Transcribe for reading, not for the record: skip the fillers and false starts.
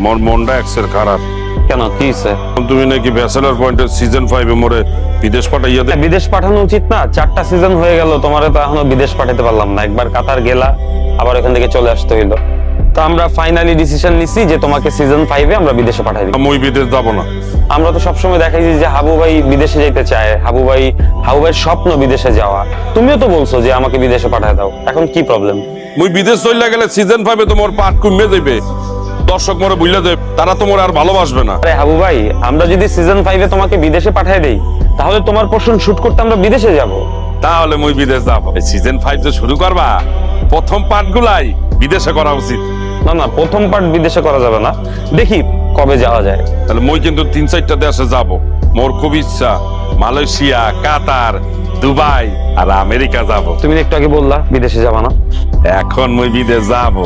মোর মনটা এক্সের খারাপ। কেন, কি হইছে? তুমি নাকি ব্যাচেলর পয়েন্টের সিজন 5 এ মোরে বিদেশ পাঠাইয়া দে। বিদেশ পাঠানো উচিত না? 4টা সিজন হয়ে গেল, তোমারে তো এখনো বিদেশ পাঠাতে পারলাম না। একবার কাতার গেলা, আবার এখান থেকে চলে আসতে হইলো। তো আমরা ফাইনালি ডিসিশন নিছি যে তোমাকে সিজন 5 এ আমরা বিদেশে পাঠাই দিব। আমি বিদেশ যাব না। আমরা তো সবসময় দেখাইছি যে হাবু ভাই বিদেশে যেতে চায়, হাবু ভাইয়ের স্বপ্ন বিদেশে যাওয়া। তুমিও তো বলছো যে আমাকে বিদেশে পাঠায় দাও, এখন কি প্রবলেম? মুই বিদেশ চলে গেলে সিজন 5 এ তো মোর পাট কমে যাবে, দর্শক মোরে বুঝলে দেবে, তারা তো মোরে আর ভালোবাসবে না। আরে হাবু ভাই, আমরা যদি সিজন 5 এ তোমাকে বিদেশে পাঠিয়ে দেই, তাহলে তোমার পোর্শন শুট করতে আমরা বিদেশে যাব। তাহলে মুই বিদেশ যাব। সিজন 5 যে শুরু করবা, প্রথম পার্টগুলাই বিদেশে করা উচিত। না না, প্রথম পার্ট বিদেশে করা যাবে না, দেখি কবে যাওয়া যায়। তাহলে মুই কিন্তু 3-4টা দেশে যাব। মোর খুব ইচ্ছা মালয়েশিয়া, কাতার, দুবাই আর আমেরিকা যাব। তুমি একটু আগে বললা বিদেশে যাবা না। এখন মুই বিদেশ যাব।